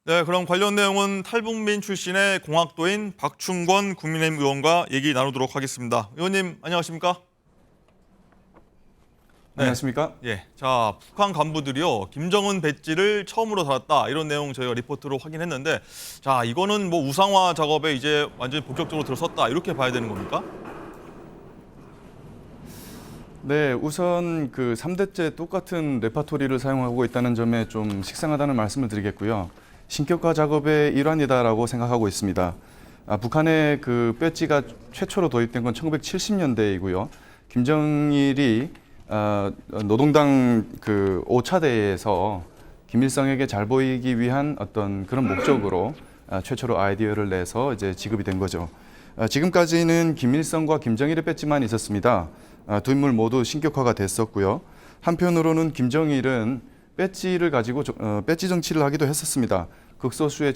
네, 그럼 관련 내용은 탈북민 출신의 공학도인 박충권 국민의힘 의원과 얘기 나누도록 하겠습니다. 의원님, 안녕하십니까? 네. 안녕하십니까? 예. 자, 북한 간부들이요, 김정은 배지를 처음으로 달았다. 이런 내용 저희가 리포트로 확인했는데, 자, 이거는 뭐 우상화 작업에 이제 완전히 본격적으로 들어섰다. 이렇게 봐야 되는 겁니까? 네, 우선 그 3대째 똑같은 레파토리를 사용하고 있다는 점에 좀 식상하다는 말씀을 드리겠고요. 신격화 작업의 일환이다라고 생각하고 있습니다. 북한의 그 배지가 최초로 도입된 건 1970년대이고요. 김정일이 노동당 그 5차대에서 김일성에게 잘 보이기 위한 어떤 그런 목적으로 최초로 아이디어를 내서 이제 지급이 된 거죠. 지금까지는 김일성과 김정일의 배지만 있었습니다. 두 인물 모두 신격화가 됐었고요. 한편으로는 김정일은 배지를 가지고 배지 정치를 하기도 했었습니다. 극소수의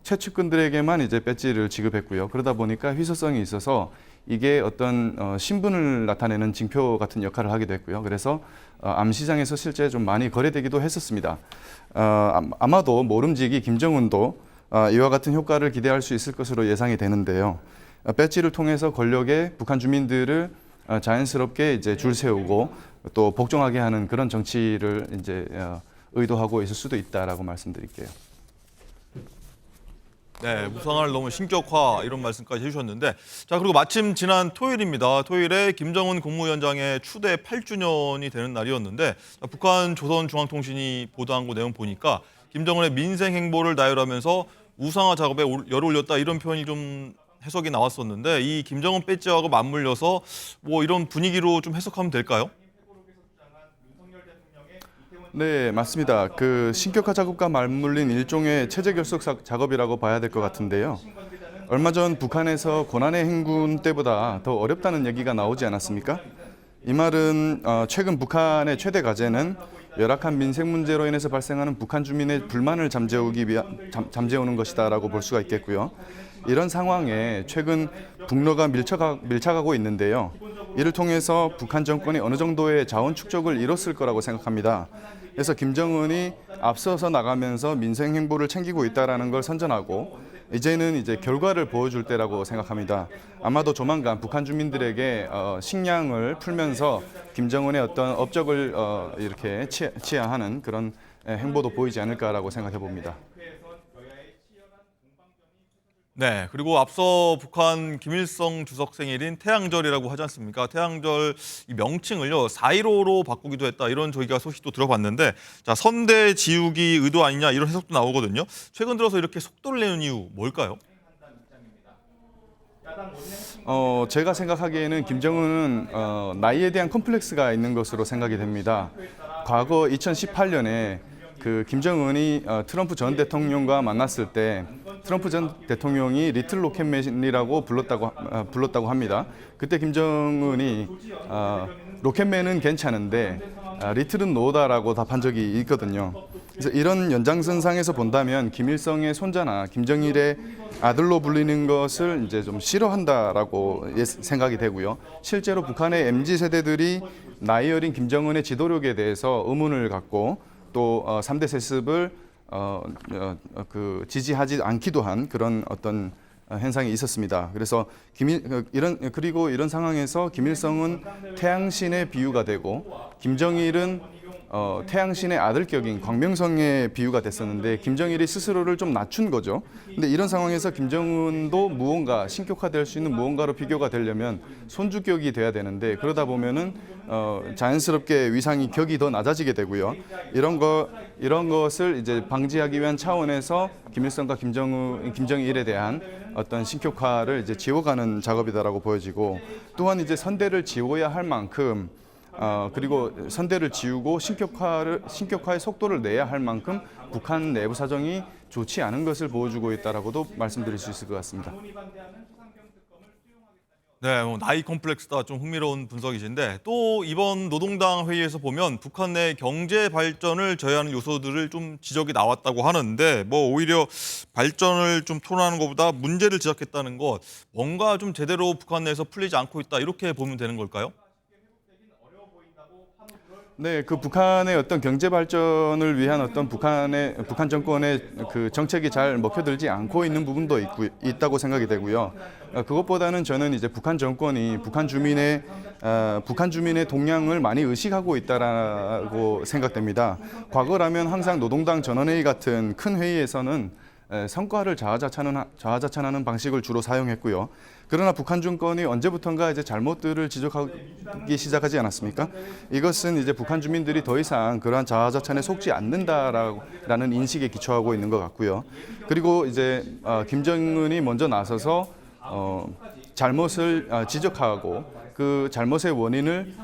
최측근들에게만 이제 배지를 지급했고요. 그러다 보니까 희소성이 있어서 이게 어떤 신분을 나타내는 징표 같은 역할을 하기도 했고요. 그래서 암시장에서 실제 좀 많이 거래되기도 했었습니다. 아마도 모름지기 김정은도 이와 같은 효과를 기대할 수 있을 것으로 예상이 되는데요. 배지를 통해서 권력에 북한 주민들을 자연스럽게 이제 줄 세우고 또 복종하게 하는 그런 정치를 이제 의도하고 있을 수도 있다라고 말씀드릴게요. 네, 우상화를 너무 신격화 이런 말씀까지 해주셨는데, 자, 그리고 마침 지난 토요일입니다. 토요일에 김정은 국무위원장의 추대 8주년이 되는 날이었는데, 북한 조선중앙통신이 보도한 거 내용 보니까 김정은의 민생 행보를 나열하면서 우상화 작업에 열을 올렸다 이런 표현이 좀 해석이 나왔었는데, 이 김정은 배지하고 맞물려서 뭐 이런 분위기로 좀 해석하면 될까요? 네, 맞습니다. 그 신격화 작업과 맞물린 일종의 체제 결속 작업이라고 봐야 될 것 같은데요. 얼마 전 북한에서 고난의 행군 때보다 더 어렵다는 얘기가 나오지 않았습니까? 이 말은 최근 북한의 최대 과제는 열악한 민생 문제로 인해서 발생하는 북한 주민의 불만을 잠재우는 것이다라고 볼 수가 있겠고요. 이런 상황에 최근 북러가 밀착하고 있는데요. 이를 통해서 북한 정권이 어느 정도의 자원 축적을 이뤘을 거라고 생각합니다. 그래서 김정은이 앞서서 나가면서 민생 행보를 챙기고 있다라는 걸 선전하고 이제는 이제 결과를 보여줄 때라고 생각합니다. 아마도 조만간 북한 주민들에게 식량을 풀면서 김정은의 어떤 업적을 이렇게 치하하는 그런 행보도 보이지 않을까라고 생각해 봅니다. 네, 그리고 앞서 북한 김일성 주석 생일인 태양절이라고 하지 않습니까? 태양절 이 명칭을요, 4.15로 바꾸기도 했다. 이런 저희가 소식도 들어봤는데, 자, 선대 지우기 의도 아니냐 이런 해석도 나오거든요. 최근 들어서 이렇게 속도를 내는 이유 뭘까요? 제가 생각하기에는 김정은은 나이에 대한 컴플렉스가 있는 것으로 생각이 됩니다. 과거 2018년에 그 김정은이 트럼프 전 대통령과 만났을 때 트럼프 전 대통령이 리틀 로켓맨이라고 불렀다고 합니다. 그때 김정은이 로켓맨은 괜찮은데 리틀은 노다라고 답한 적이 있거든요. 그래서 이런 연장선상에서 본다면 김일성의 손자나 김정일의 아들로 불리는 것을 이제 좀 싫어한다라고 생각이 되고요. 실제로 북한의 MZ 세대들이 나이 어린 김정은의 지도력에 대해서 의문을 갖고 또 3대 세습을 지지하지 않기도 한 그런 어떤 현상이 있었습니다. 그래서 이런 상황에서 김일성은 태양신의 비유가 되고 김정일은 태양신의 아들격인 광명성의 비유가 됐었는데 김정일이 스스로를 좀 낮춘 거죠. 근데 이런 상황에서 김정은도 무언가 신격화될 수 있는 무언가로 비교가 되려면 손주격이 돼야 되는데 그러다 보면은 자연스럽게 위상이 격이 더 낮아지게 되고요. 이런 것을 이제 방지하기 위한 차원에서 김일성과 김정일에 대한 어떤 신격화를 이제 지워가는 작업이다라고 보여지고 또한 이제 선대를 지워야 할 만큼 그리고 선대를 지우고 신격화의 속도를 내야 할 만큼 북한 내부 사정이 좋지 않은 것을 보여주고 있다라고도 말씀드릴 수 있을 것 같습니다. 네, 나이 컴플렉스다 좀 흥미로운 분석이신데 또 이번 노동당 회의에서 보면 북한 내 경제 발전을 저해하는 요소들을 좀 지적이 나왔다고 하는데 뭐 오히려 발전을 좀 토론하는 것보다 문제를 지적했다는 것 뭔가 좀 제대로 북한 내에서 풀리지 않고 있다 이렇게 보면 되는 걸까요? 네, 그 북한의 어떤 경제 발전을 위한 어떤 북한 정권의 그 정책이 잘 먹혀들지 않고 있는 부분도 있다고 생각이 되고요. 그것보다는 저는 이제 북한 정권이 북한 주민의 동향을 많이 의식하고 있다라고 생각됩니다. 과거라면 항상 노동당 전원회의 같은 큰 회의에서는 성과를 자화자찬하는 방식을 주로 사용했고요. 그러나 북한 정권이 언제부턴가 이제 잘못들을 지적하기 시작하지 않았습니까? 이것은 이제 북한 주민들이 더 이상 그러한 자화자찬에 속지 않는다라는 인식에 기초하고 있는 것 같고요. 그리고 이제 김정은이 먼저 나서서 잘못을 지적하고 그 잘못의 원인을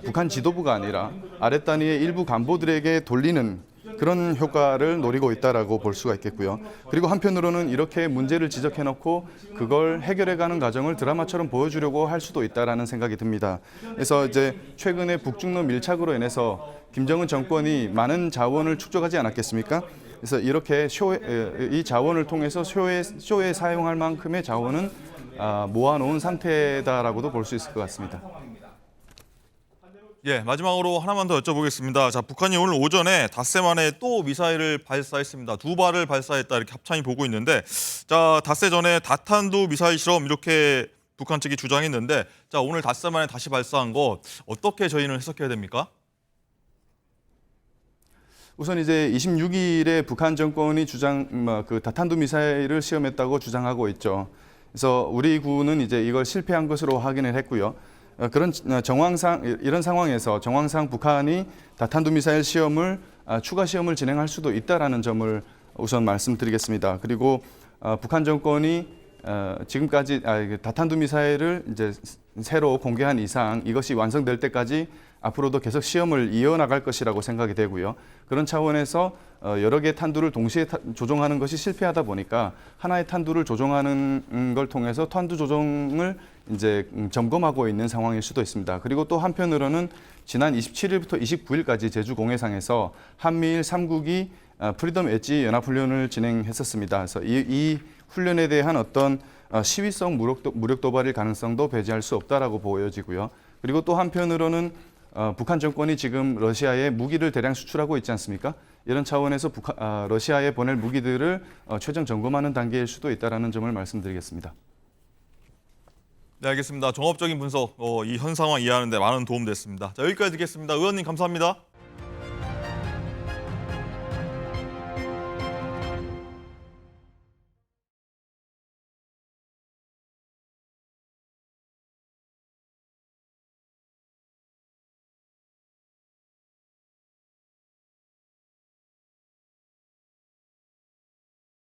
북한 지도부가 아니라 아랫단위의 일부 간부들에게 돌리는 그런 효과를 노리고 있다라고 볼 수가 있겠고요. 그리고 한편으로는 이렇게 문제를 지적해놓고 그걸 해결해가는 과정을 드라마처럼 보여주려고 할 수도 있다라는 생각이 듭니다. 그래서 이제 최근에 북중로 밀착으로 인해서 김정은 정권이 많은 자원을 축적하지 않았겠습니까? 그래서 이렇게 이 자원을 통해서 쇼에 사용할 만큼의 자원은 모아놓은 상태다라고도 볼 수 있을 것 같습니다. 예, 마지막으로 하나만 더 여쭤보겠습니다. 자, 북한이 오늘 오전에 닷새 만에 또 미사일을 발사했습니다. 2발을 발사했다 이렇게 합참이 보고 있는데, 자, 닷새 전에 다탄두 미사일 실험 이렇게 북한 측이 주장했는데, 자, 오늘 닷새 만에 다시 발사한 거 어떻게 저희는 해석해야 됩니까? 우선 이제 26일에 북한 정권이 그 다탄두 미사일을 시험했다고 주장하고 있죠. 그래서 우리 군은 이제 이걸 실패한 것으로 확인을 했고요. 그런 이런 상황에서 정황상 북한이 다탄두 미사일 시험을 추가 시험을 진행할 수도 있다라는 점을 우선 말씀드리겠습니다. 그리고 북한 정권이 지금까지 다탄두 미사일을 이제 새로 공개한 이상 이것이 완성될 때까지 앞으로도 계속 시험을 이어나갈 것이라고 생각이 되고요. 그런 차원에서 여러 개의 탄두를 동시에 조종하는 것이 실패하다 보니까 하나의 탄두를 조종하는 걸 통해서 탄두 조종을 이제 점검하고 있는 상황일 수도 있습니다. 그리고 또 한편으로는 지난 27일부터 29일까지 제주 공해상에서 한미일 3국이 프리덤 엣지 연합훈련을 진행했었습니다. 그래서 이 훈련에 대한 어떤 시위성 무력 도발일 가능성도 배제할 수 없다라고 보여지고요. 그리고 또 한편으로는 북한 정권이 지금 러시아에 무기를 대량 수출하고 있지 않습니까? 이런 차원에서 러시아에 보낼 무기들을 최종 점검하는 단계일 수도 있다는 점을 말씀드리겠습니다. 네, 알겠습니다. 종합적인 분석, 이 현 상황 이해하는 데 많은 도움 됐습니다. 자, 여기까지 듣겠습니다. 의원님 감사합니다.